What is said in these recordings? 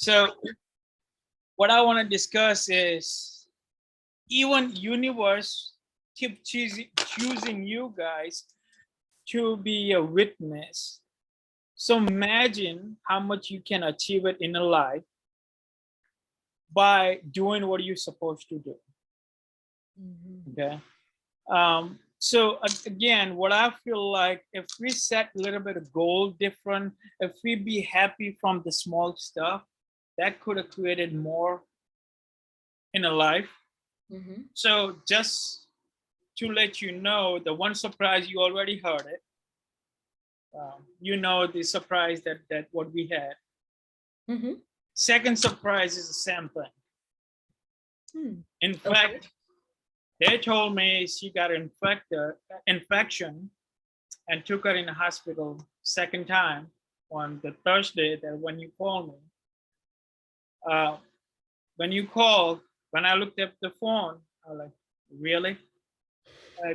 So what I want to discuss is even universe keep choosing you guys to be a witness. So imagine how much you can achieve it in a life by doing what you're supposed to do. Mhm. Okay. So again, what I feel like, if we set a little bit of goal different, if we be happy from the small stuff, that could have created more in a life. Mhm. So just to let you know, the one surprise you already heard it. You know the surprise that what we had. Mhm. Second surprise is the same thing. Hmm. In Okay. fact, they told me she got infection and took her in the hospital second time on the Thursday that when you called me. Uh, when you called, when I looked at the phone, I was like, really?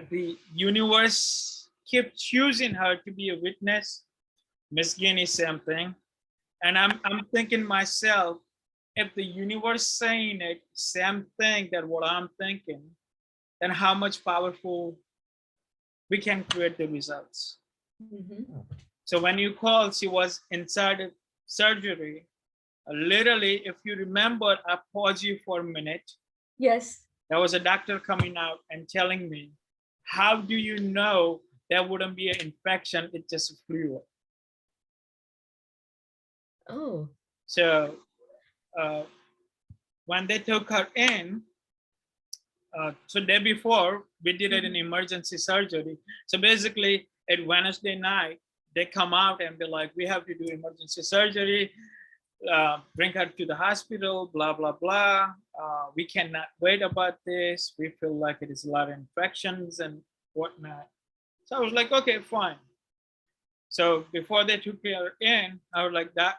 The universe kept choosing her to be a witness. Miss Guinea, same thing. And I'm thinking myself, if the universe saying it, same thing that what I'm thinking, then how much powerful we can create the results. Mhm. So when you called, she was inside of surgery. Literally, if you remember, I paused you for a minute. Yes. There was a doctor coming out and telling me, how do you know there wouldn't be an infection? It's just a fluid. Oh. So uh, when they took her in, so day before we did it in Mhm. emergency surgery. So basically, at Wednesday night, they come out and be like, we have to do emergency surgery. Bring her to the hospital, blah, blah, blah. We cannot wait about this. We feel like it is a lot of infections and whatnot. So I was like, okay, fine. So before they took her in, I was like, that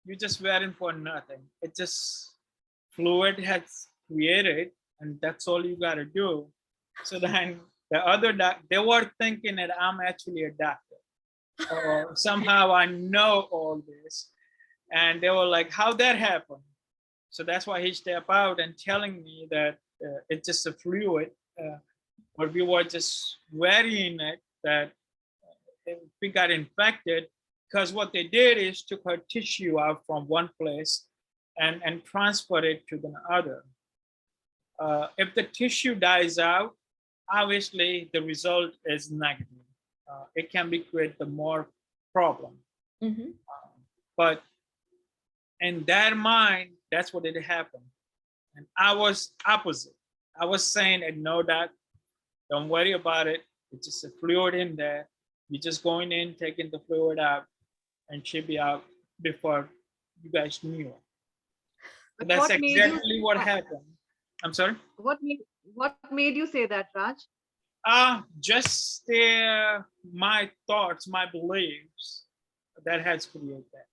you just waiting for nothing. It just fluid has created, and that's all you gotta do. So then the other they were thinking that I'm actually a doctor, or somehow I know all this. And they were like, how that happened? So that's why he stepped out and telling me that it's just a fluid, but we were just worrying it that if we got infected, because what they did is took her tissue out from one place and transferred it to the other. If the tissue dies out, obviously the result is negative. It can be create the more problem. Mhm. But in their mind, that's what it happened. And I was opposite. I was saying, no, that don't worry about it. It's just a fluid in there. You're just going in, taking the fluid out, and she'll be out before you guys knew it. So But that's what made you exactly say what that? happened. I'm sorry. What made you say that, Raj? Just my thoughts, my beliefs that has created that.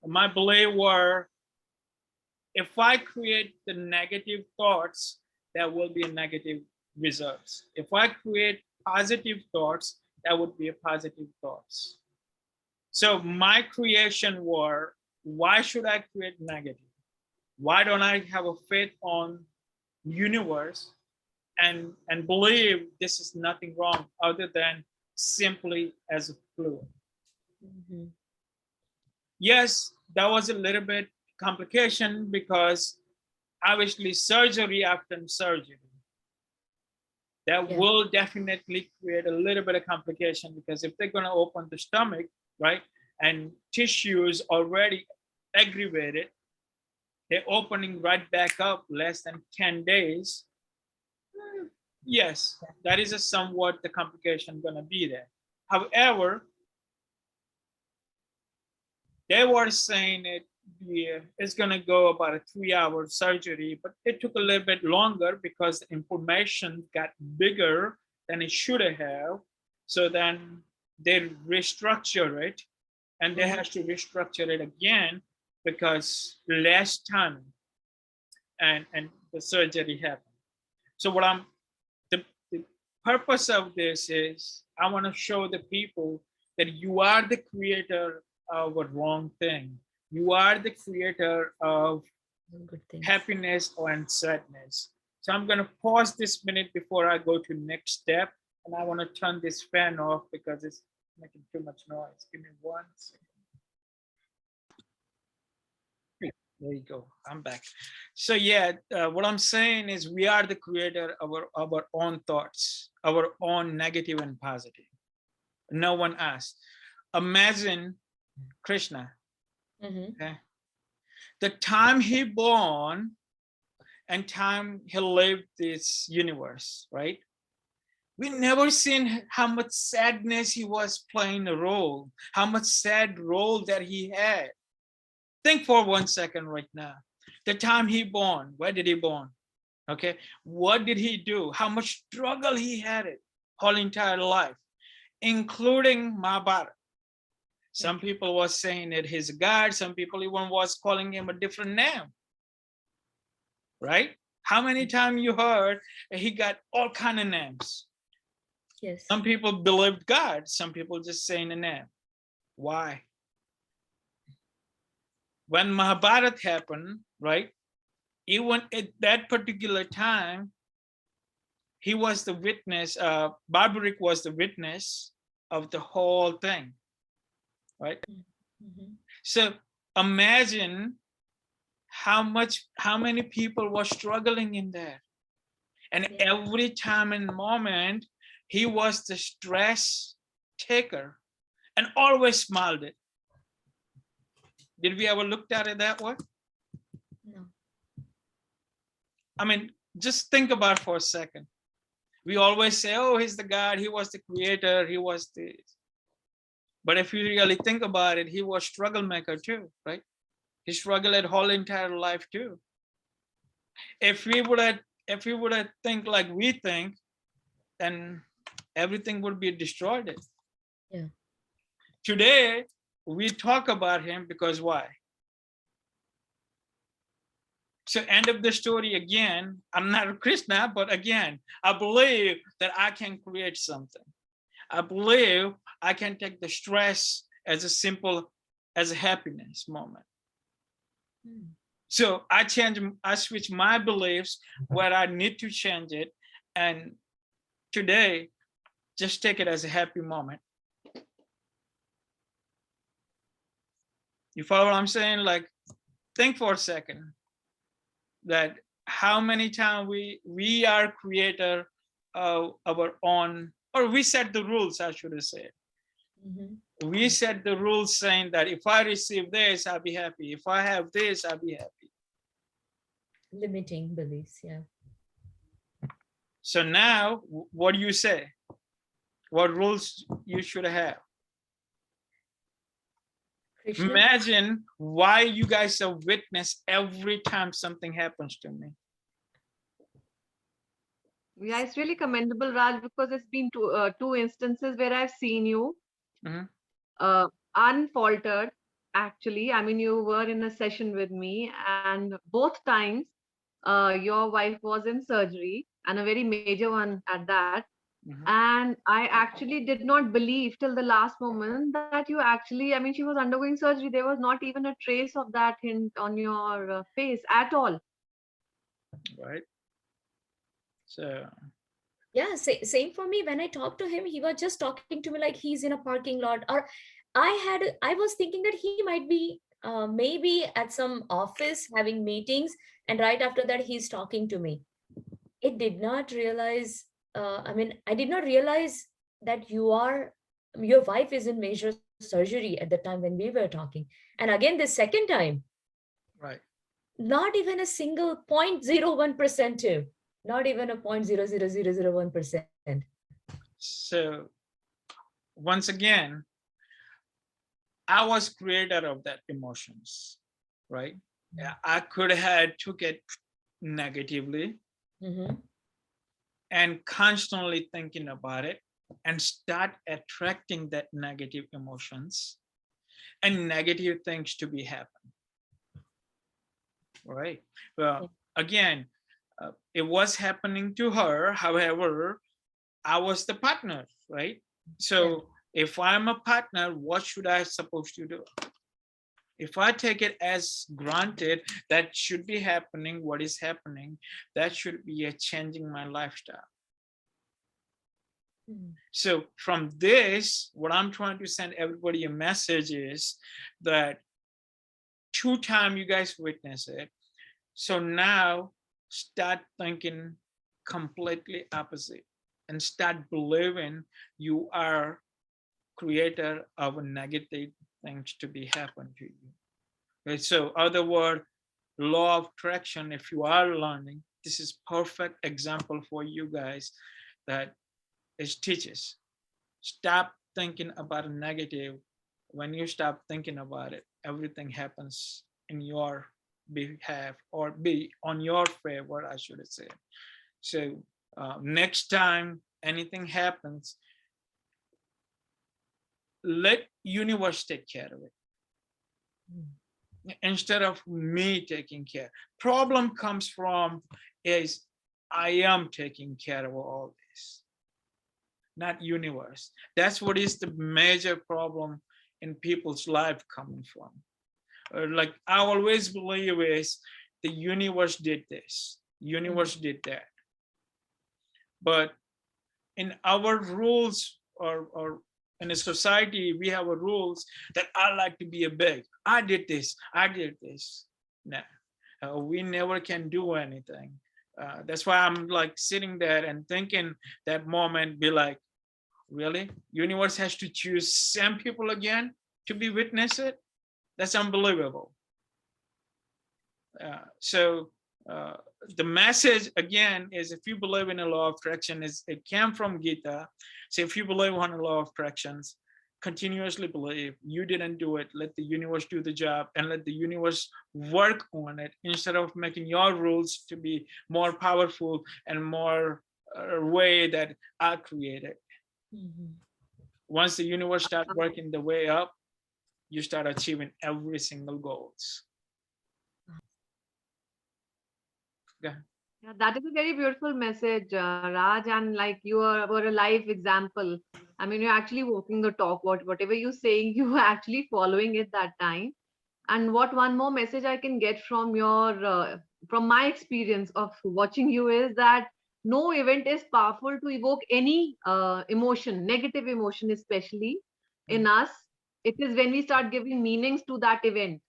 My belief were, if I create the negative thoughts, there will be a negative results. If I create positive thoughts, that would be a positive thoughts. So my creation were, why should I create negative? Why don't I have a faith on universe and believe this is nothing wrong other than simply as a fluid? Mhm. Yes, that was a little bit complication because obviously surgery after surgery, that Yeah. will definitely create a little bit of complication, because if they're going to open the stomach, right, and tissue is already aggravated, they're opening right back up less than 10 days. Yes, that is a somewhat the complication going to be there. However, they were saying it's going to go about a 3 hour surgery, but it took a little bit longer because the information got bigger than it should have. So then they restructure it, and they Mhm. have to restructure it again because less time and the surgery happened. So the purpose of this is I want to show the people that you are the creator of a wrong thing. You are the creator of Good things. happiness and sadness. So I'm going to pause this minute before I go to next step. And I want to turn this fan off because it's making too much noise. Give me 1 second. There you go. I'm back. So yeah, what I'm saying is we are the creator of our own thoughts, our own negative and positive. No one else. Imagine Krishna. Okay? The time he born and time he lived this universe, right? We never seen how much sadness he was playing a role, how much sad role that he had. Think for 1 second right now. The time he born, where did he born? Okay, what did he do? How much struggle he had it whole entire life, including Mahabharata. Some people was saying that he's a god. Some people even was calling him a different name. Right? How many times you heard he got all kind of names? Yes. Some people believed God. Some people just saying the name. Why? When Mahabharata happened, right? Even at that particular time, he was the witness. Barbaric was the witness of the whole thing, right? So imagine how many people were struggling in there, and every time and moment he was the stress taker and always smiled it. Did we ever look at it that way? No. I mean, just think about it for a second. We always say, oh, he's the God, he was the creator, he was this. But if you really think about it, he was struggle maker too, right? He struggled at whole entire life too. If we would have think like we think, then everything would be destroyed. Yeah. Today, we talk about him because why? So end of the story again, I'm not a Krishna, but again, I believe that I can create something. I believe I can take the stress as a simple, as a happiness moment. So I switch my beliefs where I need to change it. And today, just take it as a happy moment. You follow what I'm saying? Like, think for a second that how many times we are creator of our own, or we set the rules, I should say. We set the rules saying that if I receive this, I'll be happy. If I have this, I'll be happy. Limiting beliefs, yeah. So now, what do you say? What rules you should have? Krishna? Imagine why you guys have witnessed every time something happens to me. Yeah, it's really commendable, Raj, because it's been two instances where I've seen you unfaltered. Actually, I mean, you were in a session with me, and both times your wife was in surgery, and a very major one at that. And I actually did not believe till the last moment that you actually, I mean, she was undergoing surgery. There was not even a trace of that hint on your face at all. Right. So. Yeah, same for me. When I talked to him, he was just talking to me like he's in a parking lot. Or I was thinking that he might be maybe at some office having meetings, and right after that, he's talking to me. It did not realize, I did not realize that your wife is in major surgery at the time when we were talking. And again, the second time, right, not even a single 0.01%, not even a 0.00001%. So once again, I was creator of that emotions, right? I could have took it negatively and constantly thinking about it and start attracting that negative emotions and negative things to be happen. Right. Well, again, it was happening to her. However, I was the partner, right? So if I'm a partner, what should I supposed to do? If I take it as granted that should be happening, what is happening, that should be a changing my lifestyle. So from this, what I'm trying to send everybody a message is that 2 times you guys witness it. So now start thinking completely opposite and start believing you are creator of a negative things to be happen to you. Okay, so other word, law of attraction, if you are learning, this is perfect example for you guys that it teaches. Stop thinking about a negative. When you stop thinking about it, everything happens in your behalf or be on your favor, I should say. So next time anything happens, let universe take care of it instead of me taking care. Problem comes from is I am taking care of all this, not universe. That's what is the major problem in people's life coming from. Like I always believe is the universe did this, universe did that. But in our rules or in a society, we have a rules that I like to be a big. I did this, I did this. No, we never can do anything. That's why I'm like sitting there and thinking that moment, be like, really? Universe has to choose same people again to be witness it? That's unbelievable. So the message again is if you believe in a law of attraction, is it came from Gita. So if you believe on a law of attractions, continuously believe you didn't do it. Let the universe do the job and let the universe work on it instead of making your rules to be more powerful and more way that I created. Once the universe start working the way up, you start achieving every single goals. Yeah. Yeah, that is a very beautiful message, Raj, and like were a live example. I mean, you're actually walking the talk. Whatever you're saying, you were actually following it that time. And what one more message I can get from from my experience of watching you is that no event is powerful to evoke any emotion, negative emotion, especially in us. It is when we start giving meanings to that event.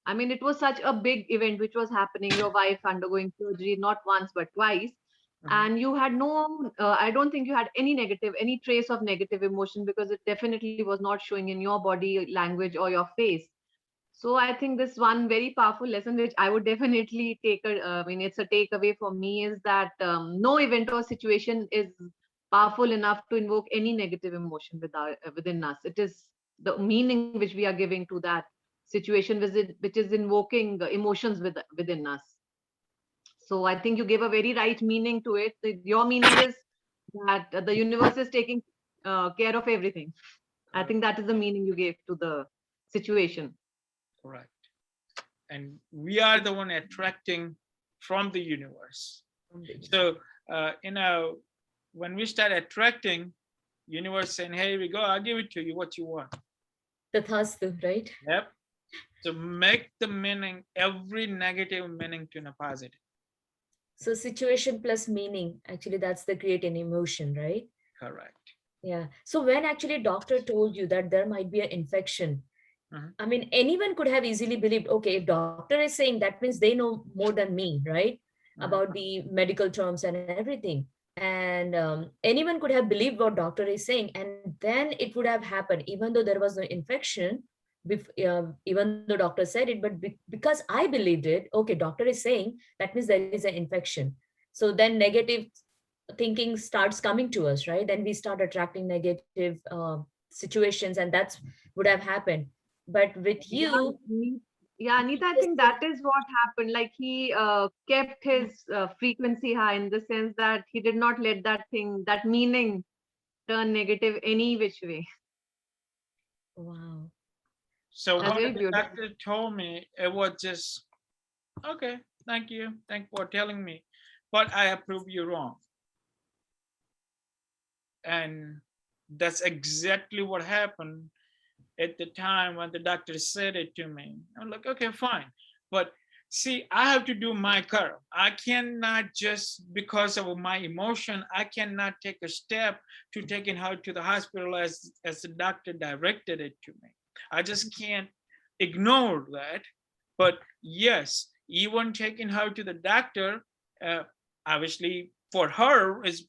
I mean, it was such a big event which was happening, your wife undergoing surgery not once but twice. And you had no, I don't think you had any negative, any trace of negative emotion because it definitely was not showing in your body language or your face. So I think this one very powerful lesson, which I would definitely take, I mean, it's a takeaway for me is that no event or situation is powerful enough to invoke any negative emotion within us. It is the meaning which we are giving to that situation, which is invoking emotions within us. So I think you gave a very right meaning to it. Your meaning is that the universe is taking care of everything. I think that is the meaning you gave to the situation. Correct. And we are the one attracting from the universe. So, when we start attracting, universe saying, hey, we go, I'll give it to you what you want. Tathastu, right? Yep. So make the meaning, every negative meaning to a positive. So situation plus meaning, actually that's the create an emotion, right? Correct. Yeah. So when actually doctor told you that there might be an infection, I mean, anyone could have easily believed, okay, if doctor is saying, that means they know more than me, right? About the medical terms and everything. And anyone could have believed what doctor is saying. And then it would have happened, even though there was no infection, even though doctor said it, but because I believed it, okay, doctor is saying, that means there is an infection. So then negative thinking starts coming to us, right? Then we start attracting negative situations, and that's would have happened. But with you, Yeah, Anita, I think that is what happened. Like he kept his frequency high in the sense that he did not let that thing, that meaning turn negative any which way. wow. So That's what very the beautiful. doctor told me, it was just, okay, thank you. Thank for telling me. But I approve you wrong. And that's exactly what happened. at the time when the doctor said it to me. I'm like, okay, fine. But see, I have to do my curve. I cannot just, because of my emotion, I cannot take a step to taking her to the hospital as the doctor directed it to me. I just can't ignore that. But yes, even taking her to the doctor, uh, obviously for her is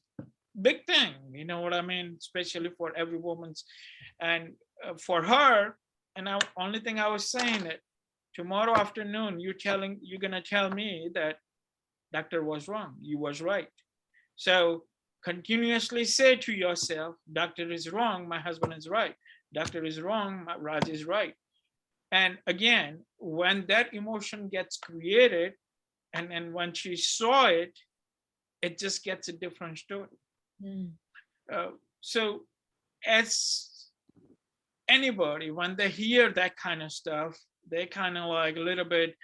big thing. You know what I mean? Especially for every woman's, and for her. And I, only thing I was saying that tomorrow afternoon you're gonna tell me that doctor was wrong, you was right. So continuously say to yourself, doctor is wrong, my husband is right. Doctor is wrong, my Raj is right. And again, when that emotion gets created, and when she saw it, it just gets a different story. Mm. So as anybody, when they hear that kind of stuff, they kind of like a little bit,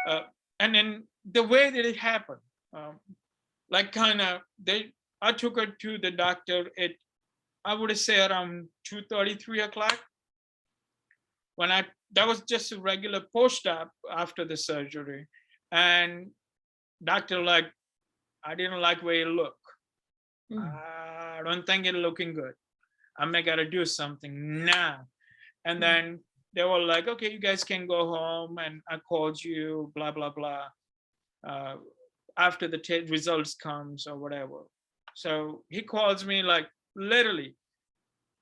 uh, and then the way that it happened, like kind of they, I took her to the doctor at, I would say around 2:30, 3 o'clock. When I, that was just a regular post-op after the surgery, and doctor like, I didn't like where it looked. Mm. I don't think it's looking good. I may gotta do something now. And then they were like, okay, you guys can go home. And I called you, blah, blah, blah, uh, after the results comes or whatever. So he calls me like literally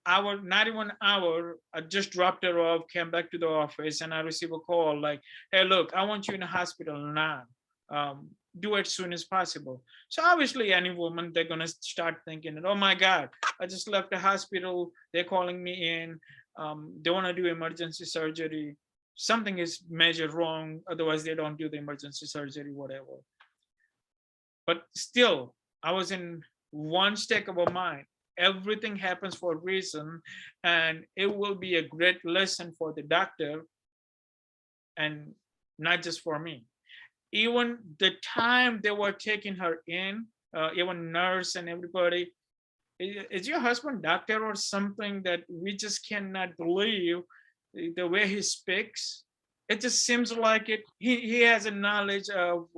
hour, not even an hour. I just dropped her off, came back to the office, and I received a call like, hey, look, I want you in the hospital now. Do it as soon as possible. So obviously any woman, they're gonna start thinking, oh my God, I just left the hospital, they're calling me in, they wanna do emergency surgery. Something is major wrong, otherwise they don't do the emergency surgery, whatever. But still, I was in one state of mind. Everything happens for a reason, and it will be a great lesson for the doctor and not just for me. Even the time they were taking her in, even nurse and everybody, is your husband doctor or something, that we just cannot believe the way he speaks. It just seems like it. He has a knowledge of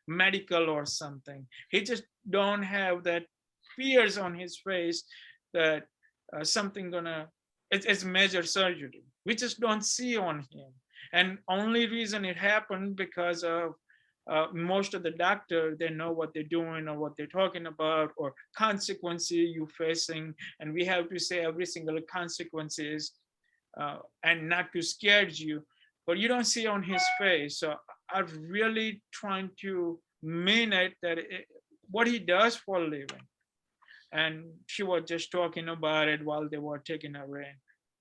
medical or something. He just don't have that fears on his face that something gonna. It's major surgery. We just don't see on him, and only reason it happened because of most of the doctor, they know what they're doing or what they're talking about or consequences you facing, and we have to say every single consequences and not to scare you, but you don't see on his face. So I'm really trying to mean it that what he does for a living, and she was just talking about it while they were taking her in.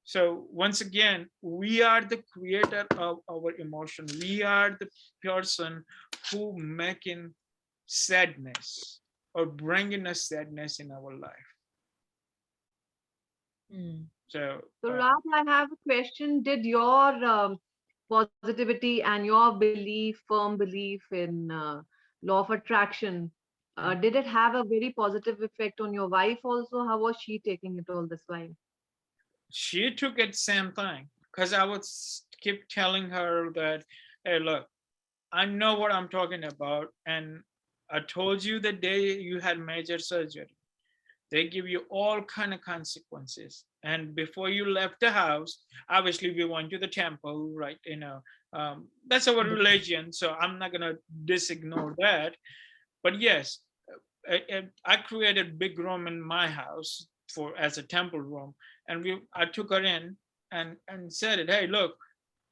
So once again, we are the creator of our emotion. We are the person who making sadness or bringing us sadness in our life. Mm. So So, Raj, I have a question. Did your positivity and your belief, firm belief in law of attraction, did it have a very positive effect on your wife also? How was she taking it all this while? she took it same thing, because I would keep telling her that, hey, look, I know what I'm talking about, and I told you the day you had major surgery, they give you all kind of consequences. And before you left the house, obviously we went to the temple, right? That's our religion, so I'm not gonna disignore that. But yes, I created a big room in my house for as a temple room, and I took her in and said it. Hey, look,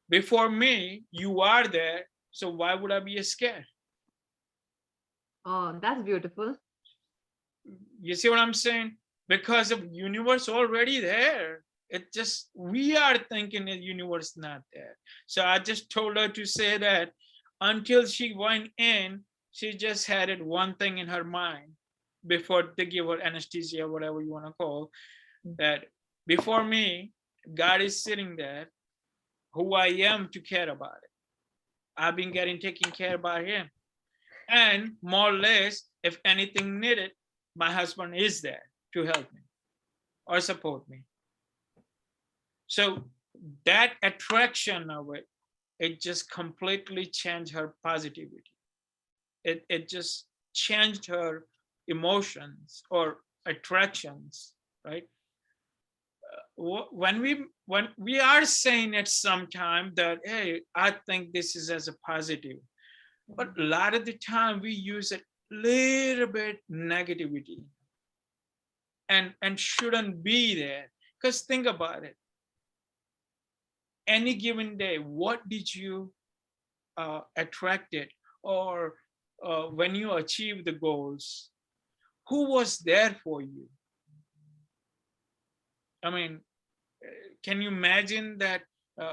before me, you are there, so why would I be scared? Oh, that's beautiful. You see what I'm saying? Because of universe already there. It just, we are thinking the universe not there. So I just told her to say that until she went in, she just had it one thing in her mind before they give her anesthesia, whatever you want to call that. Before me, God is sitting there, who I am to care about it. I've been getting taken care by him. And more or less, if anything needed, my husband is there to help me or support me. So that attraction of it, it just completely changed her positivity. It just changed her emotions or attractions, right? When we are saying at some time that, hey, I think this is as a positive, but a lot of the time we use a little bit negativity and shouldn't be there. Because think about it, any given day, what did you attract it, or when you achieve the goals, who was there for you? I mean, can you imagine that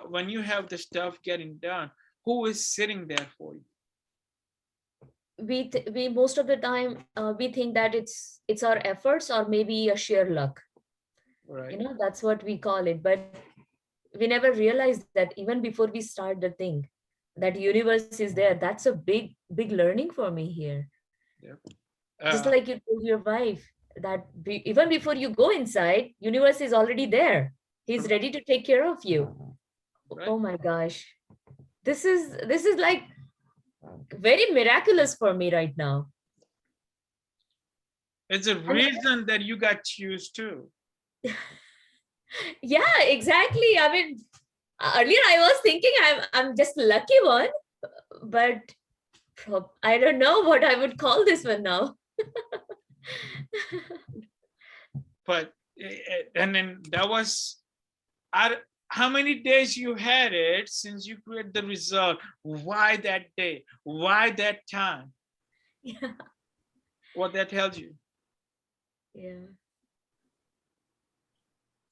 when you have the stuff getting done, who is sitting there for you? We most of the time we think that it's our efforts or maybe a sheer luck. Right. That's what we call it, but we never realize that even before we start the thing, that universe is there. That's a big learning for me here. Yep. Just like you told your wife that even before you go inside, universe is already there. He's ready to take care of you. Right. Oh my gosh, this is like very miraculous for me right now. It's a reason that you got choose too. Yeah, exactly. I mean, earlier I was thinking I'm just lucky one, but I don't know what I would call this one now. But and then that was, how many days you had it since you created the result? Why that day? Why that time? Yeah. What that tells you, Yeah.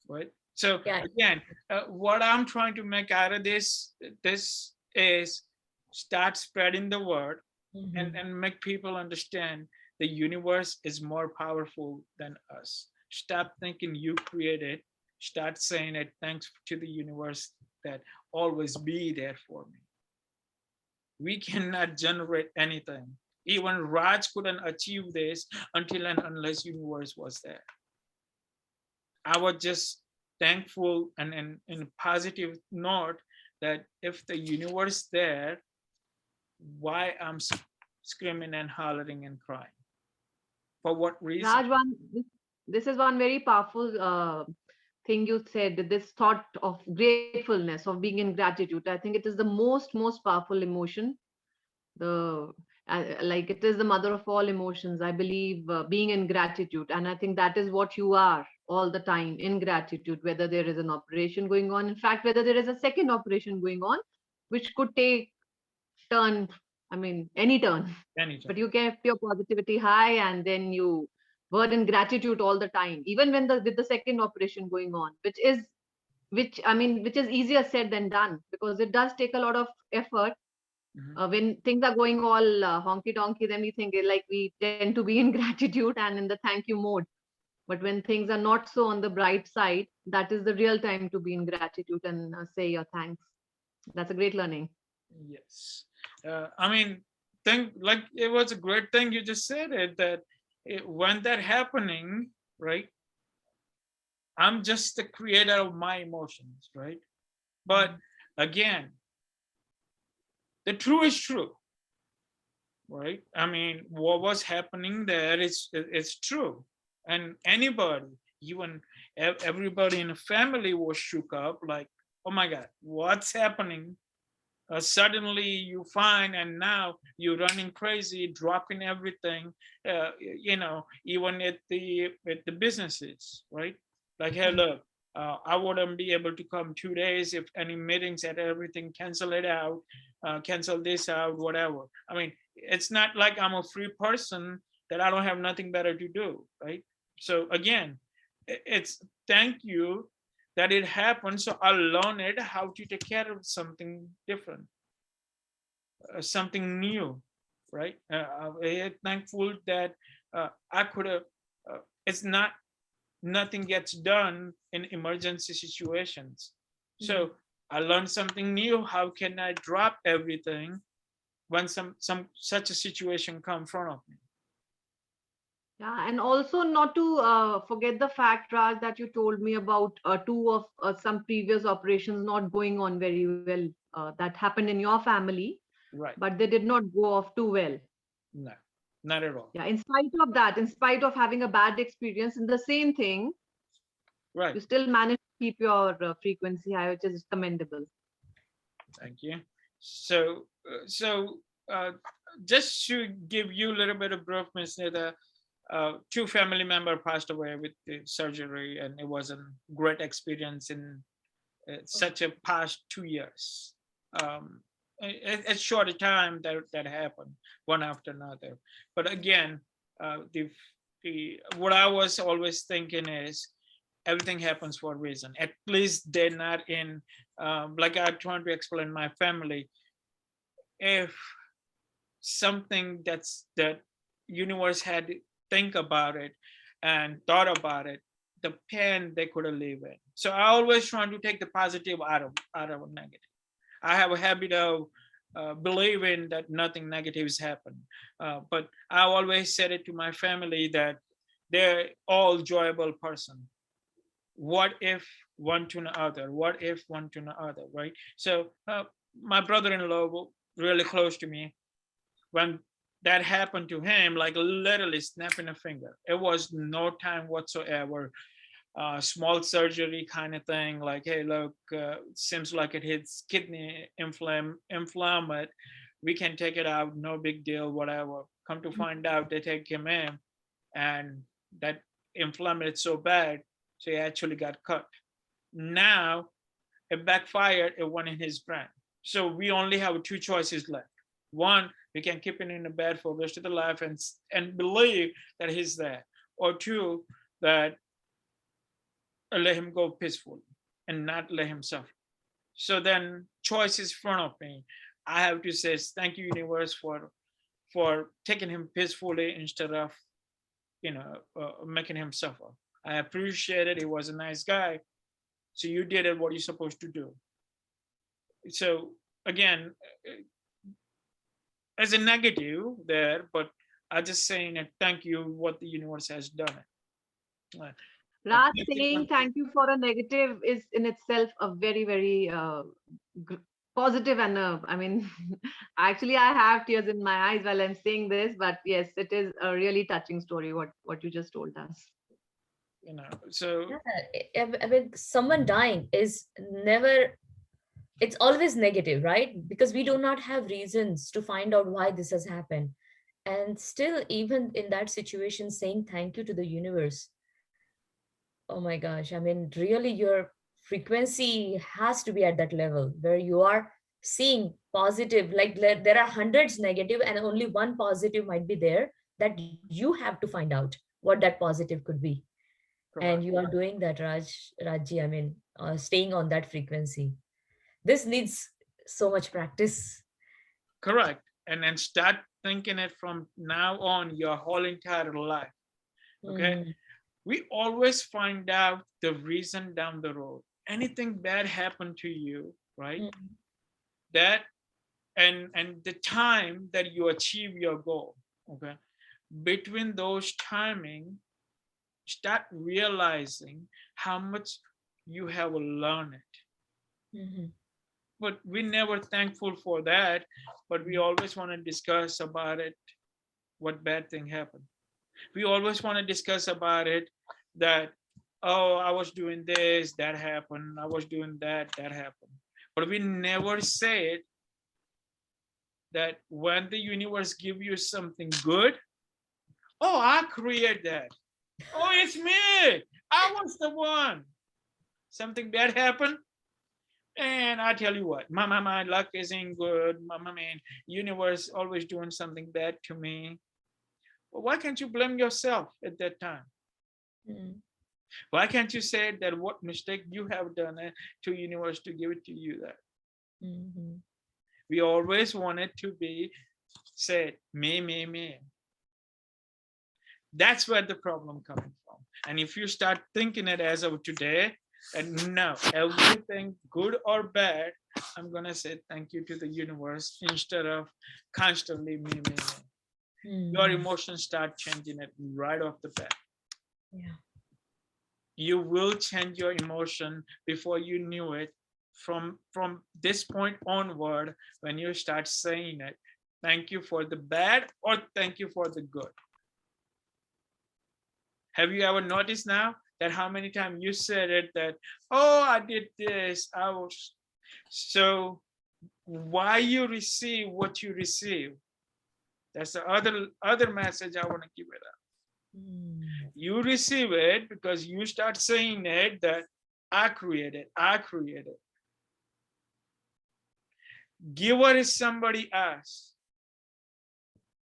right? So Yeah. again, what I'm trying to make out of this is start spreading the word Mhm. and make people understand the universe is more powerful than us. Stop thinking you created. Start saying it, thanks to the universe that always be there for me. We cannot generate anything. Even Raj couldn't achieve this until and unless universe was there. I was just thankful and in a positive note that if the universe there, why I'm screaming and hollering and crying? For what reason? Raj, this is one very powerful thing you said. This thought of gratefulness, of being in gratitude. I think it is the most powerful emotion. The like it is the mother of all emotions. I believe being in gratitude, and I think that is what you are all the time, in gratitude. Whether there is an operation going on, in fact, whether there is a second operation going on, which could take turn. I mean, any turn. Anytime. But you kept your positivity high, and then you were in gratitude all the time, even when the with the second operation going on, which is easier said than done, because it does take a lot of effort. Mhm. When things are going all honky donkey, then we think like we tend to be in gratitude and in the thank you mode. But when things are not so on the bright side, that is the real time to be in gratitude and say your thanks. That's a great learning. Yes. I mean, think like it was a great thing you just said it, that when that happening, right? I'm just the creator of my emotions, right? But again, the true is true, right? I mean, what was happening there is it's true, and anybody, even everybody in the family was shook up, like, oh my God, what's happening? Suddenly you find, and now you're running crazy, dropping everything, even at the businesses, right? Like, hey, look, I wouldn't be able to come 2 days if any meetings and everything, cancel it out, cancel this out, whatever. I mean, it's not like I'm a free person that I don't have nothing better to do, right? So again, it's thank you that it happened, so I learned it how to take care of something different, something new, right? I'm thankful that I could have. It's not nothing gets done in emergency situations, so I learned something new. How can I drop everything when some such a situation come in front of me? Yeah, and also not to forget the fact, Raj, that you told me about two of some previous operations not going on very well. That happened in your family, Right. but they did not go off too well. No, not at all. Yeah, in spite of that, in spite of having a bad experience in the same thing, Right. you still manage to keep your frequency high, which is commendable. Thank you. So, just to give you a little bit of brief, Ms. Nida, two family member passed away with the surgery, and it was a great experience in such a past 2 years. It's short a time that happened, one after another. But again, the what I was always thinking is everything happens for a reason. At least they're not in, like I'm trying to explain my family. If something that universe had to think about it and thought about it, the pain they could have lived in. So I always try to take the positive out of negative. I have a habit of believing that nothing negative has happened, but I always said it to my family that they're all enjoyable person. What if one to another? What if one to another? Right. So my brother-in-law, really close to me, when that happened to him, like literally snapping a finger. It was no time whatsoever. Small surgery kind of thing, like, hey, look, seems like it hits kidney inflamed. We can take it out, no big deal, whatever. Come to find out, they take him in, and that inflamed so bad, so he actually got cut. Now it backfired, it went in his brain. So we only have two choices left. One, we can keep him in the bed for the rest of the life and believe that he's there. Or two, that let him go peacefully and not let him suffer. So then choice is in front of me. I have to say thank you, universe, for taking him peacefully instead of making him suffer. I appreciate it. He was a nice guy. So you did it what you're supposed to do. So again, as a negative there, but I just saying that thank you what the universe has done it. Raj, saying thank you for a negative is in itself a very, very positive and I mean, actually, I have tears in my eyes while I'm saying this, but yes, it is a really touching story what you just told us. So Yeah, I mean, someone dying is never, it's always negative, right? Because we do not have reasons to find out why this has happened. And still, even in that situation, saying thank you to the universe. Oh my gosh. I mean, really, your frequency has to be at that level where you are seeing positive, like there are hundreds negative and only one positive might be there, that you have to find out what that positive could be. And correct. you are doing that, Raji. I mean, staying on that frequency. This needs so much practice. Correct. And then start thinking it from now on your whole entire life. Okay. Mhm. We always find out the reason down the road. Anything bad happened to you, right? Mhm. That and the time that you achieve your goal. Okay. Between those timing, start realizing how much you have learned. Mhm. But we never thankful for that, but we always want to discuss about it, what bad thing happened. We always want to discuss about it, that, oh, I was doing this, that happened, I was doing that, that happened. But we never say it, that when the universe give you something good, oh, I create that, oh, it's me, I was the one. Something bad happened, and I tell you what, my luck isn't good. My man, universe always doing something bad to me. Well, why can't you blame yourself at that time? Mhm. Why can't you say that what mistake you have done to universe to give it to you? That Mhm. we always want it to be said, me. That's where the problem coming from. And if you start thinking it as of today, and no, everything good or bad, I'm gonna say thank you to the universe instead of constantly me. your emotions start changing it right off the bat. Yeah. You will change your emotion before you knew it from this point onward when you start saying it. Thank you for the bad or thank you for the good. Have you ever noticed now that how many times you said it that, oh, I did this, I was so why you receive what you receive? That's the other message I want to give it up. You receive it because you start saying it that I created, I created. Giver is somebody else,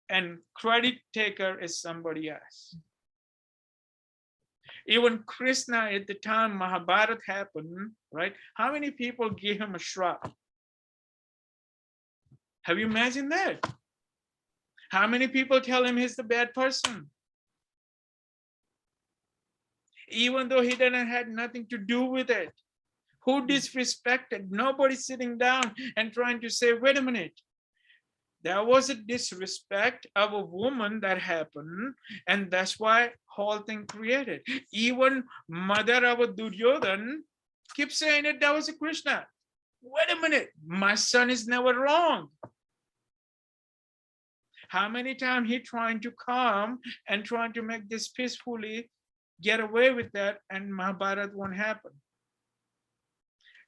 and credit taker is somebody else. Even Krishna at the time Mahabharata happened, right? How many people gave him a shrap? Have you imagined that? How many people tell him he's the bad person? Even though he didn't had nothing to do with it. Who disrespected? Nobody sitting down and trying to say, wait a minute. There was a disrespect of a woman that happened, and that's why whole thing created. Even mother of a Duryodhan keeps saying that was a Krishna. Wait a minute, my son is never wrong. How many times he trying to come and trying to make this peacefully, get away with that, and Mahabharata won't happen.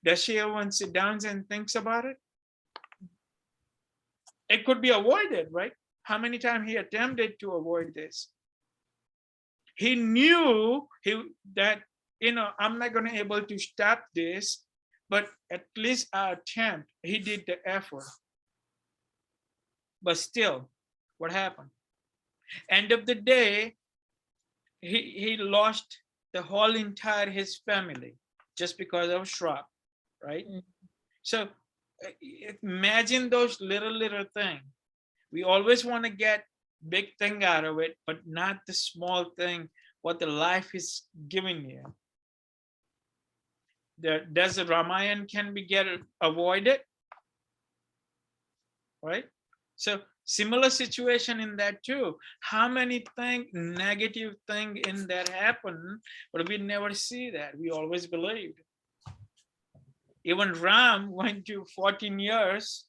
Does she ever sit down and thinks about it? It could be avoided, right? How many times he attempted to avoid this? He knew that, I'm not going to be able to stop this, but at least I attempt. He did the effort. But still, what happened? End of the day, he lost the whole entire his family just because of Shrap, right? So imagine those little things. We always want to get big thing out of it, but not the small thing, what the life is giving you. Does the Ramayana can be avoided? Right? So similar situation in that too. How many negative thing in that happen, but we never see that. We always believed. Even Ram went to 14 years.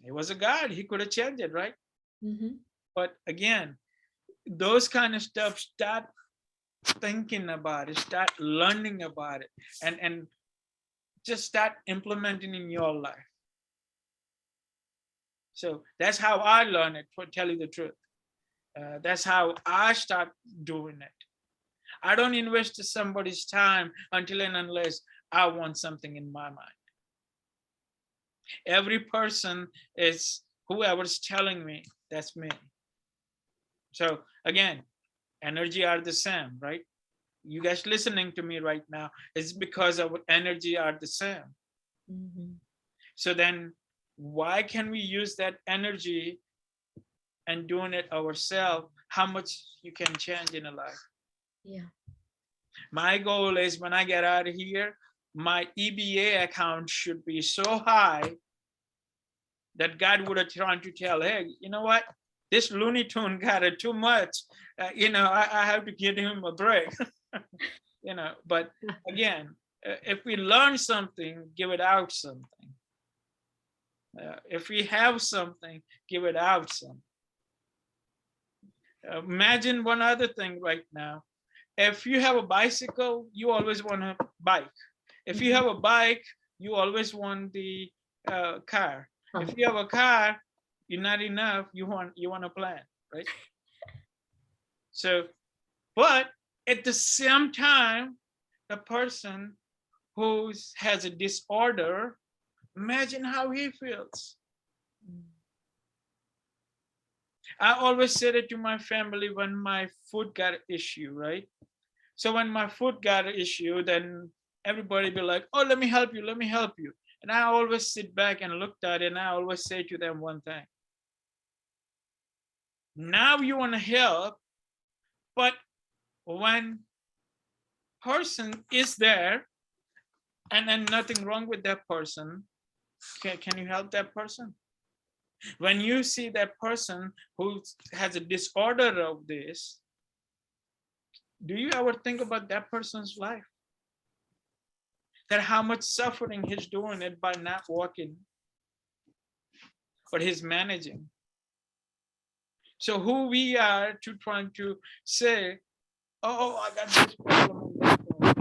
He was a god. He could have changed it, right? But again, those kind of stuff, start thinking about it, start learning about it, and just start implementing in your life. So that's how I learned it, for tell you the truth. That's how I start doing it. I don't invest somebody's time until and unless I want something in my mind. Every person is whoever's telling me, that's me. So again, energy are the same, right? You guys listening to me right now is because our energy are the same. So then why can we use that energy and doing it ourselves? How much you can change in a life? Yeah. My goal is when I get out of here, my EBA account should be so high that God would have tried to tell, hey, you know what? This Looney Tune got it too much. I have to give him a break. But again, if we learn something, give it out something. If we have something, give it out something. Imagine one other thing right now. If you have a bicycle, you always want a bike. If you have a bike, you always want the car. If you have a car, you're not enough. You want a plan, right? So, but at the same time, the person who has a disorder, imagine how he feels. I always said it to my family when my foot got an issue, right? So when my foot got an issue, then everybody be like, oh, let me help you, let me help you. And I always sit back and looked at it, and I always say to them one thing. Now you want to help, but when person is there and then nothing wrong with that person, can you help that person? When you see that person who has a disorder of this, do you ever think about that person's life? That how much suffering he's doing it by not walking, but he's managing. So who we are to trying to say, oh, I got this problem and that problem.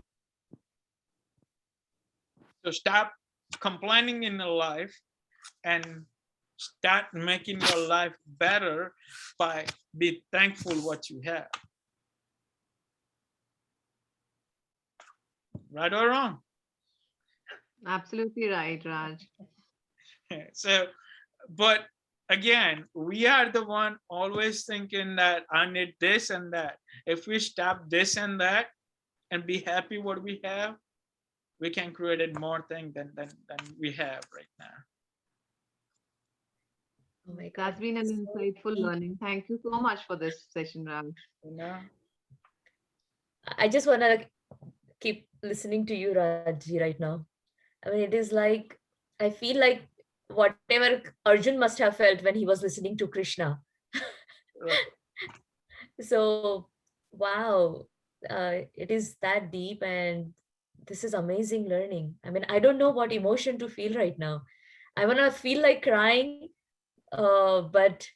So stop complaining in your life and start making your life better by be thankful what you have. Right or wrong? Absolutely right, Raj. So, but again, we are the one always thinking that I need this and that. If we stop this and that and be happy what we have, we can create more things than we have right now. Oh my God. That's been an So insightful deep. learning. Thank you so much for this session, Raj. You know? I just want to keep listening to you, Raji, right now. I mean, it is like, I feel like whatever Arjun must have felt when he was listening to Krishna. Right. So, wow, it is that deep, and this is amazing learning. I mean, I don't know what emotion to feel right now. I want to feel like crying, but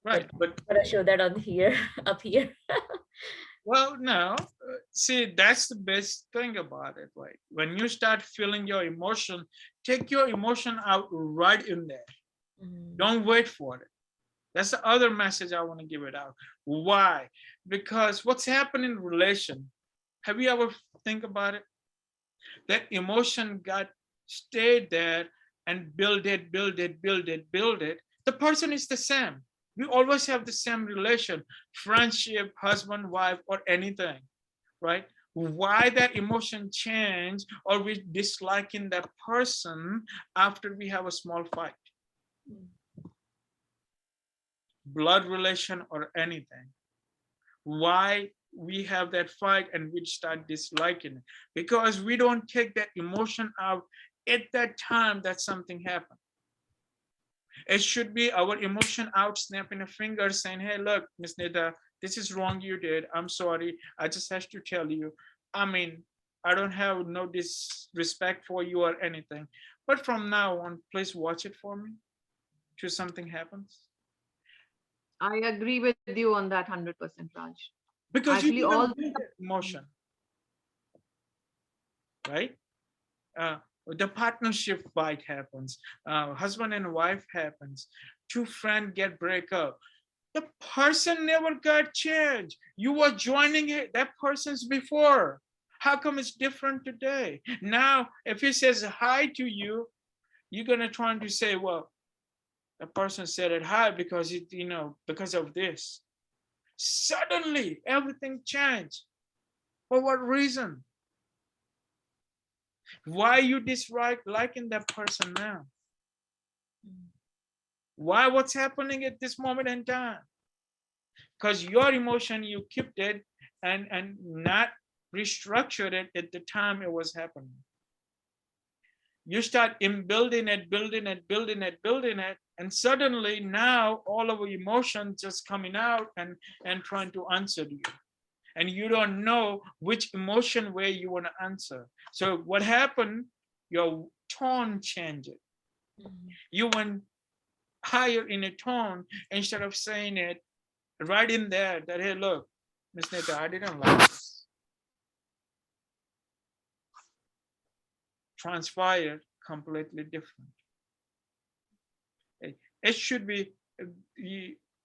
Right. but But I'm gonna show that on here, up here. well, no. See, that's the best thing about it. Like when you start feeling your emotion, take your emotion out right in there. Mm. Don't wait for it. That's the other message I want to give it out. Why? Because what's happening in relation, have you ever think about it? That emotion got stayed there and build it, build it, build it, build it. The person is the same. We always have the same relation, friendship, husband, wife, or anything, right? Why that emotion change or we disliking that person after we have a small fight? Blood relation or anything. Why we have that fight and we start disliking it? Because we don't take that emotion out at that time that something happened. It should be our emotion out, snapping a finger, saying, hey, look, Miss Nida, this is wrong you did. I'm sorry. I just have to tell you. I mean, I don't have no disrespect for you or anything. But from now on, please watch it for me till something happens. I agree with you on that 100%, Raj. Because you Actually, all didn't bring that emotion, right? Uh, the partnership fight happens, husband and wife happens, two friends get break up. The person never got changed. You were joining it, that person's before. How come it's different today? Now, if he says hi to you, you're gonna try to say, well, the person said it hi because it, because of this. Suddenly, everything changed. For what reason? Why you dislike liking that person now? Why? What's happening at this moment in time? Because your emotion, you kept it and not restructured it at the time it was happening. You start in building it, building it, building it, building it, and suddenly now all of the emotions just coming out and trying to answer you. And you don't know which emotion way you want to answer. So what happened? Your tone changed. You went higher in a tone instead of saying it right in there that, hey, look, Miss Neta, I didn't like this. Transpired completely different. It should be,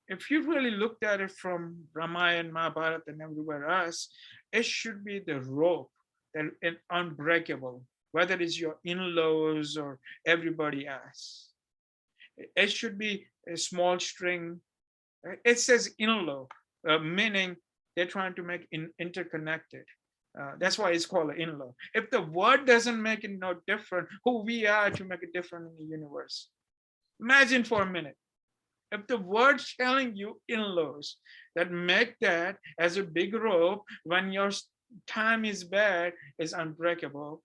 if you really looked at it from Ramayana, Mahabharata, and everywhere else, it should be the rope that is unbreakable, whether it's your in-laws or everybody else. It should be a small string. It says in-law, meaning they're trying to make interconnected. That's why it's called an in-law. If the word doesn't make it no different, who we are to make it different in the universe? Imagine for a minute, if the word's telling you in-laws, that make that as a big rope when your time is bad is unbreakable,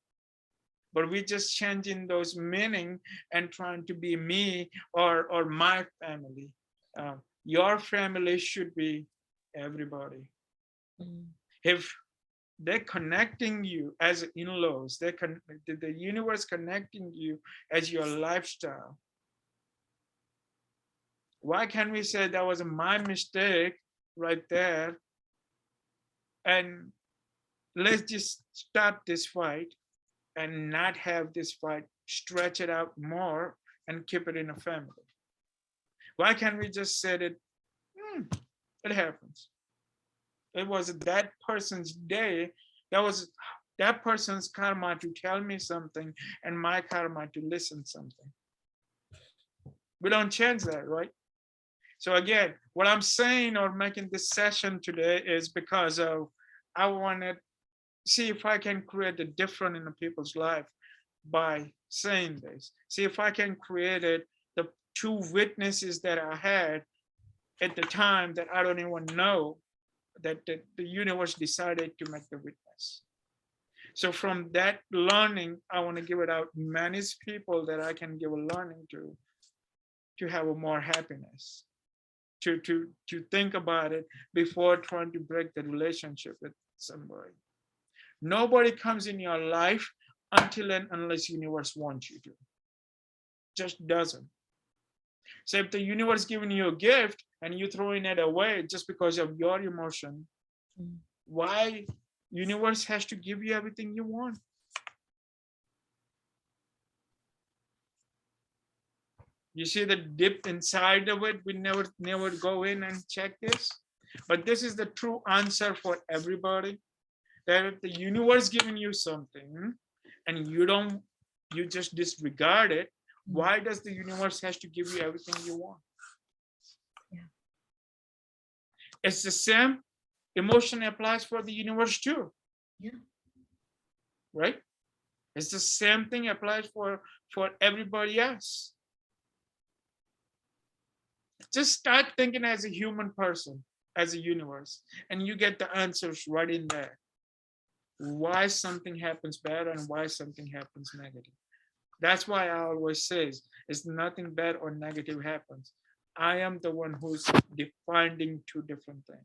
but we're just changing those meaning and trying to be me or my family. Your family should be everybody. If they're connecting you as in-laws, the universe connecting you as your lifestyle. Why can't we say that was my mistake right there, and let's just stop this fight and not have this fight, stretch it out more and keep it in a family? Why can't we just say that it happens? It was that person's day. That was that person's karma to tell me something and my karma to listen something. We don't change that, right? So again, what I'm saying or making this session today is because of I want to see if I can create a difference in the people's life by saying this. See if I can create it, the two witnesses that I had at the time that I don't even know that the universe decided to make the witness. So from that learning, I want to give it out many people that I can give a learning to have a more happiness, to think about it before trying to break the relationship with somebody. Nobody comes in your life until and unless universe wants you to. Just doesn't. So if the universe giving you a gift and you throwing it away just because of your emotion, why universe has to give you everything you want? You see the dip inside of it. We never go in and check this. But this is the true answer for everybody. That if the universe giving you something and you just disregard it, why does the universe has to give you everything you want? Yeah. It's the same emotion applies for the universe too. Yeah. Right? It's the same thing applies for everybody else. Just start thinking as a human person, as a universe, and you get the answers right in there. Why something happens bad and why something happens negative. That's why I always say it's nothing bad or negative happens. I am the one who's defining two different things.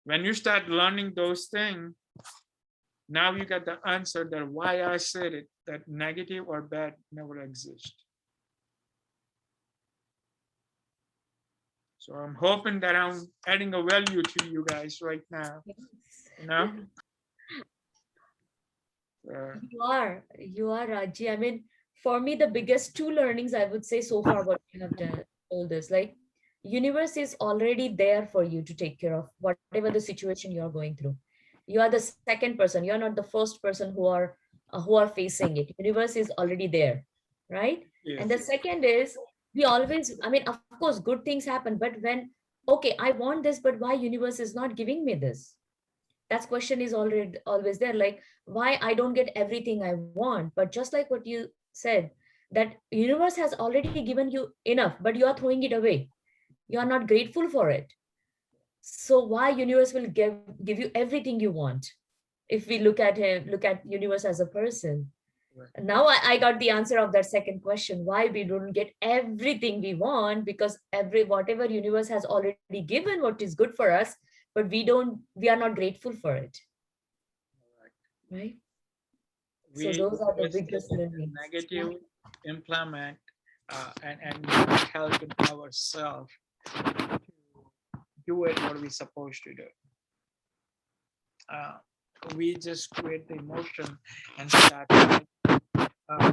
When you start learning those things, now you got the answer that why I said it, that negative or bad never exists. So I'm hoping that I'm adding a value to you guys right now. Yes. You know? You are, Raji. I mean, for me, the biggest two learnings I would say so far what you have told us, like universe is already there for you to take care of whatever the situation you're going through. You are the second person. You're not the first person who are facing it. Universe is already there, right? Yes. And the second is we always, I mean, of course, good things happen, but when okay, I want this, but why universe is not giving me this? That question is already always there, like why I don't get everything I want. But just like what you said, that universe has already given you enough, but you are throwing it away. You are not grateful for it. So why universe will give you everything you want? If we look at universe as a person. Right. Now I got the answer of that second question, why we don't get everything we want, because whatever universe has already given what is good for us, but we are not grateful for it. Right? So We those are the always biggest take the learnings. negative implement and help in ourselves to do it what we're supposed to do. We just create the emotion and start.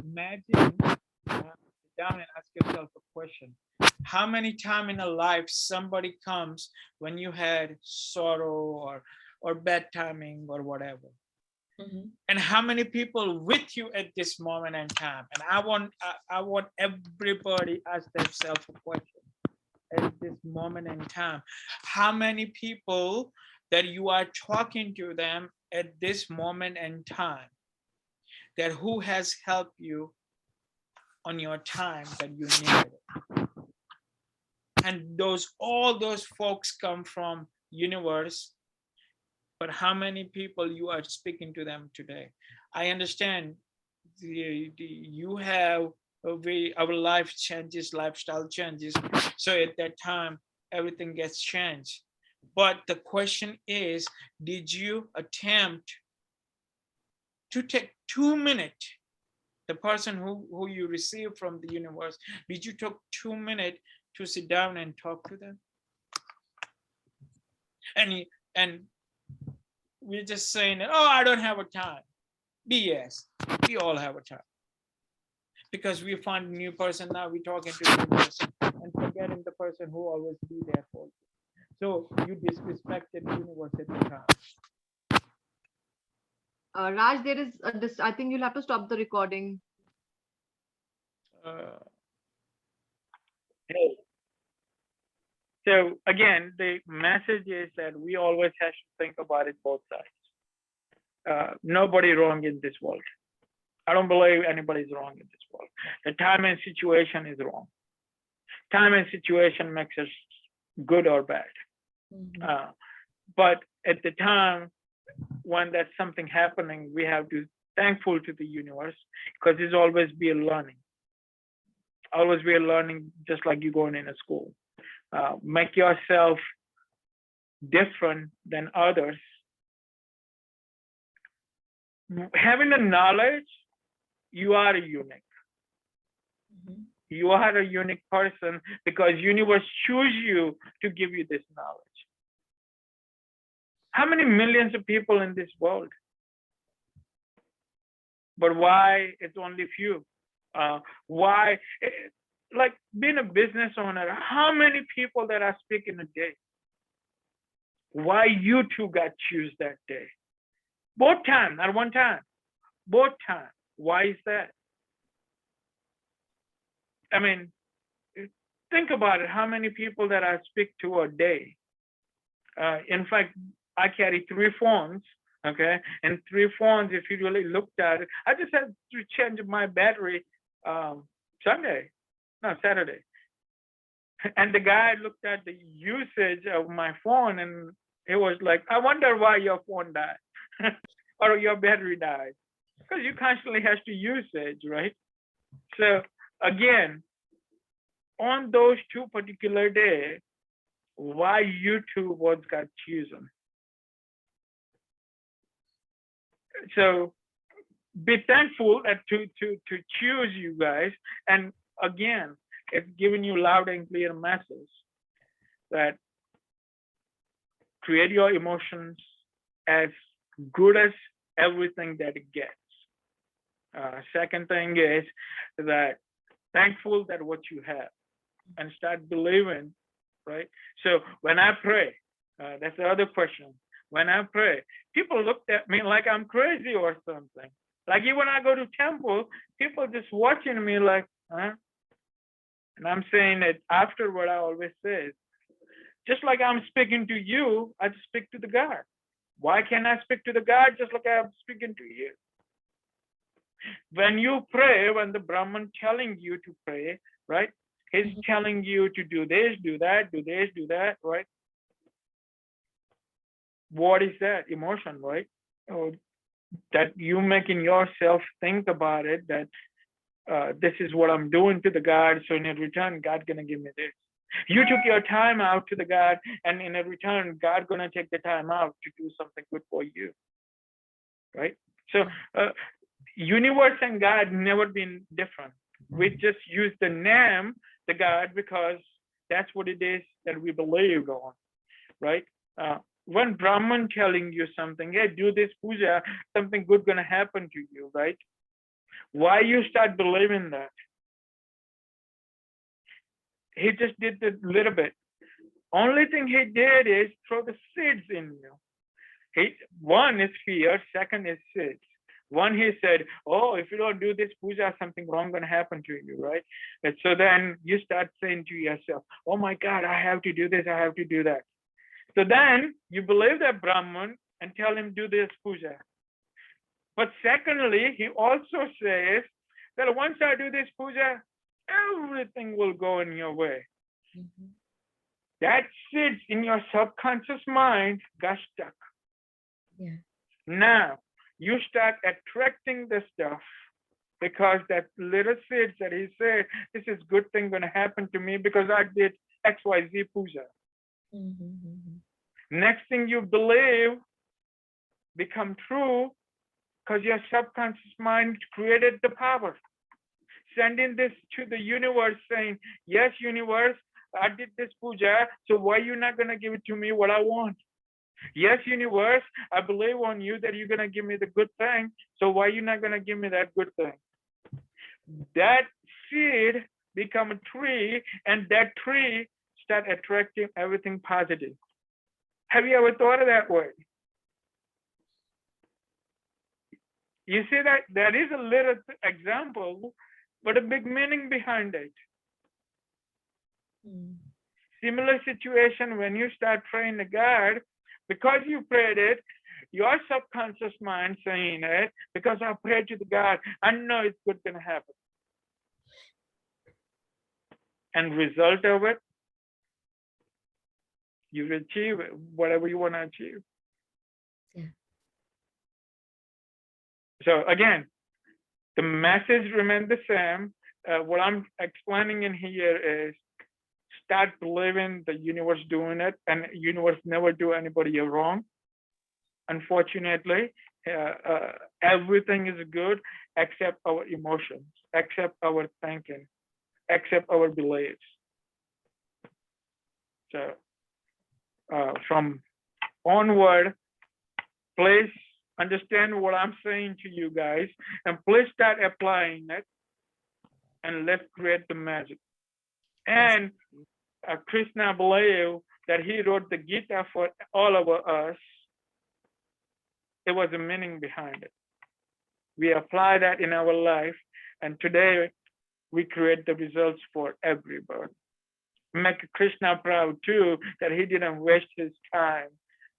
Imagine, sit down and ask yourself a question. How many times in a life somebody comes when you had sorrow or bad timing or whatever? And how many people with you at this moment in time? And I want everybody ask themselves a question at this moment in time. How many people that you are talking to them at this moment in time, that who has helped you on your time that you needed it? And all those folks come from universe. But how many people you are speaking to them today? I understand you have a way, our life changes, lifestyle changes. So at that time, everything gets changed. But the question is, did you attempt to take 2 minutes, the person who you received from the universe, did you take 2 minutes to sit down and talk to them? And we're just saying that, oh, I don't have a time. BS. We all have a time. Because we find a new person, now we're talking to the new person and forgetting the person who always be there for you. So you disrespected the universe at the time. Raj, there is I think you'll have to stop the recording. Hey. So again, the message is that we always have to think about it both sides. Nobody wrong in this world. I don't believe anybody's wrong in this world. The time and situation is wrong. Time and situation makes us good or bad. But at the time when there's something happening, we have to be thankful to the universe, because it's always be a learning. Always be a learning, just like you going in a school. Make yourself different than others. Having the knowledge, you are unique. You are a unique person because universe choose you to give you this knowledge. How many millions of people in this world? But why it's only few? Why? Like being a business owner, how many people that I speak in a day? Why you two got choose that day? Both time, not one time. Both time. Why is that? I mean, think about it. How many people that I speak to a day? In fact, I carry 3 phones. Okay, and 3 phones. If you really looked at it, I just had to change my battery Saturday. And the guy looked at the usage of my phone, and it was like, I wonder why your phone died or your battery died, because you constantly has to use it, right? So again, on those 2 particular days, why you two was got chosen? So be thankful to choose you guys. And again, it's giving you loud and clear message that create your emotions as good as everything that it gets. Second thing is that thankful that what you have, and start believing, right? So when I pray, that's the other question. When I pray, people looked at me like I'm crazy or something. Like even when I go to temple, people just watching me like, huh? And I'm saying that afterward, I always say, just like I'm speaking to you, I just speak to the God. Why can't I speak to the God just like I'm speaking to you? When you pray, when the Brahman telling you to pray, right? He's telling you to do this, do that, do this, do that, right? What is that? Emotion, right? Oh, that you making yourself think about it, that this is what I'm doing to the God, so in return, God gonna give me this. You took your time out to the God, and in return, God gonna take the time out to do something good for you, right? So universe and God never been different. We just use the name, the God, because that's what it is that we believe on, right? When Brahman telling you something, hey, do this puja, something good gonna happen to you, right? Why you start believing that? He just did a little bit. Only thing he did is throw the seeds in you. One is fear, second is seeds. One, he said, oh, if you don't do this puja, something wrong gonna happen to you, right? And so then you start saying to yourself, oh my God, I have to do this, I have to do that. So then you believe that Brahman and tell him do this puja. But secondly, he also says that once I do this puja, everything will go in your way. That sits in your subconscious mind got stuck. Yeah. Now, you start attracting the stuff because that little seeds that he said, this is good thing going to happen to me because I did XYZ puja. Next thing you believe become true because your subconscious mind created the power. Sending this to the universe saying, yes, universe, I did this puja, so why are you not going to give it to me what I want? Yes, universe, I believe on you that you're going to give me the good thing, so why are you not going to give me that good thing? That seed become a tree, and that tree start attracting everything positive. Have you ever thought of that way? You see that there is a little example, but a big meaning behind it. Similar situation when you start praying to God, because you prayed it, your subconscious mind saying it, because I prayed to the God, I know it's good going to happen. And result of it, you will achieve whatever you want to achieve. Yeah. So again, the message remains the same. What I'm explaining in here is start believing the universe doing it, and universe never do anybody wrong. Unfortunately, everything is good except our emotions, except our thinking, except our beliefs. So from onward, please understand what I'm saying to you guys, and please start applying it, and let's create the magic. And Krishna believed that he wrote the Gita for all of us. There was a meaning behind it. We apply that in our life, and today we create the results for everybody. Make Krishna proud too, that he didn't waste his time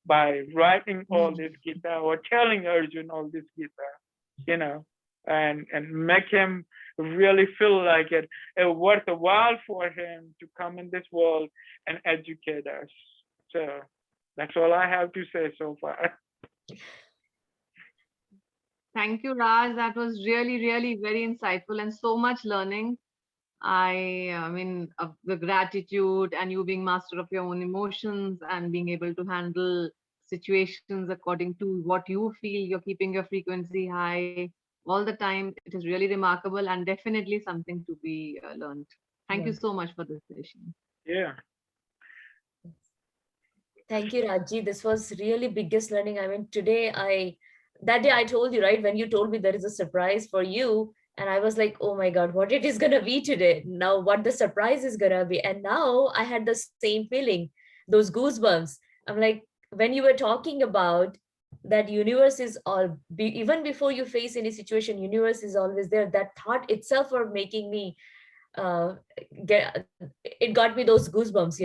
by writing all this Gita or telling Arjun all this Gita, and make him really feel like it worth a while for him to come in this world and educate us. So that's all I have to say so far. Thank you, Raj. That was really, really very insightful and so much learning. I mean, the gratitude and you being master of your own emotions and being able to handle situations according to what you feel, you're keeping your frequency high all the time. It is really remarkable and definitely something to be learned. Thank you so much for this session. Yeah. Thank you, Raji. This was really biggest learning. I mean, that day I told you, right? When you told me there is a surprise for you, and I was like, oh my God, what it is going to be today? Now, what the surprise is going to be. And now I had the same feeling, those goosebumps. I'm like, when you were talking about that universe is even before you face any situation, universe is always there. That thought itself for making me, it got me those goosebumps,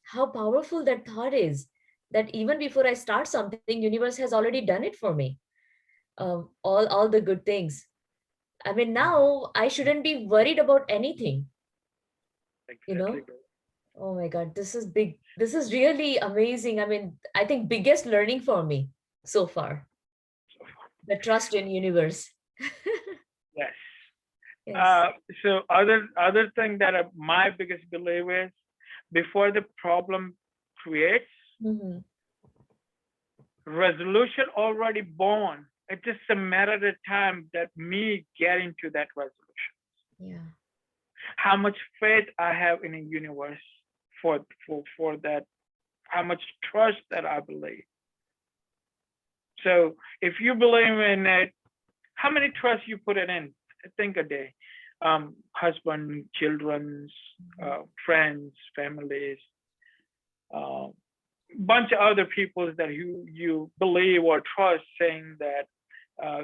how powerful that thought is. That even before I start something, universe has already done it for me. All the good things. I mean, now I shouldn't be worried about anything. Exactly. Oh my God, this is big. This is really amazing. I mean, I think biggest learning for me so far. The trust in universe. Yes. Yes. So other thing that my biggest belief is, before the problem creates, resolution already born. It's just a matter of time that me getting to that resolution. Yeah. How much faith I have in a universe for that, how much trust that I believe. So if you believe in it, how many trust you put it in? Think a day. Husband, children, friends, families, bunch of other people that you believe or trust, saying that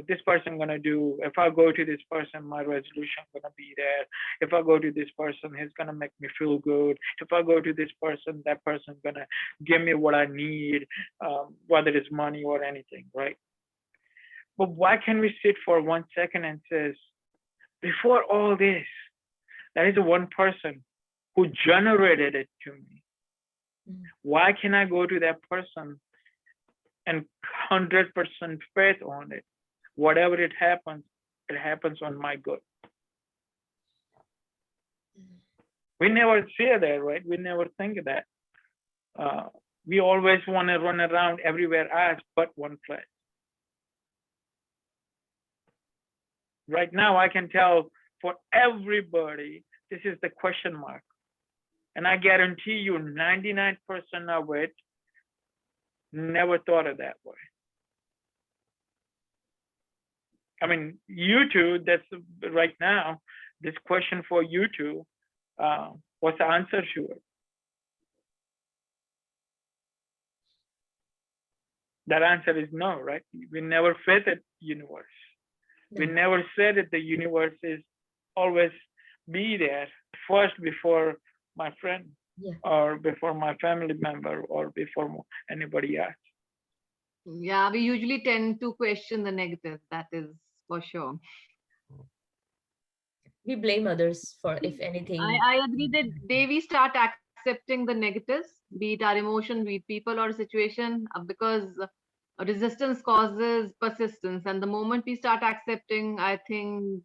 this person gonna do. If I go to this person, my resolution gonna be there. If I go to this person, he's gonna make me feel good. If I go to this person, that person's gonna give me what I need, whether it's money or anything, right? But why can't we sit for 1 second and says, before all this, there is one person who generated it to me. Why can I go to that person and 100% faith on it? whatever it happens on my good. We never say that, right? We never think of that. We always want to run around everywhere else but one place. Right now, I can tell for everybody, this is the question mark. And I guarantee you 99% of it never thought of that way. I mean, you two, that's right now, this question for you two, what's the answer to it? That answer is no, right? We never fed the universe. We never said that the universe is always be there first before my friend or before my family member or before anybody else. Yeah, we usually tend to question the negative. That is for sure. We blame others for, if anything. I agree that day we start accepting the negatives, be it our emotion, be it people or situation, because resistance causes persistence. And the moment we start accepting, I think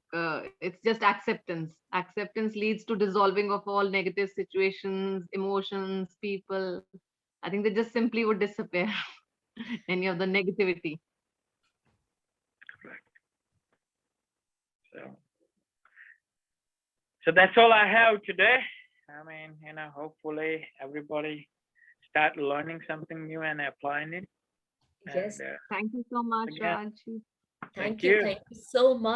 it's just acceptance. Acceptance leads to dissolving of all negative situations, emotions, people. I think they just simply would disappear. Any of the negativity. So that's all I have today. I mean, hopefully everybody start learning something new and applying it. Yes. And, thank you so much, again, Raj. Thank you so much.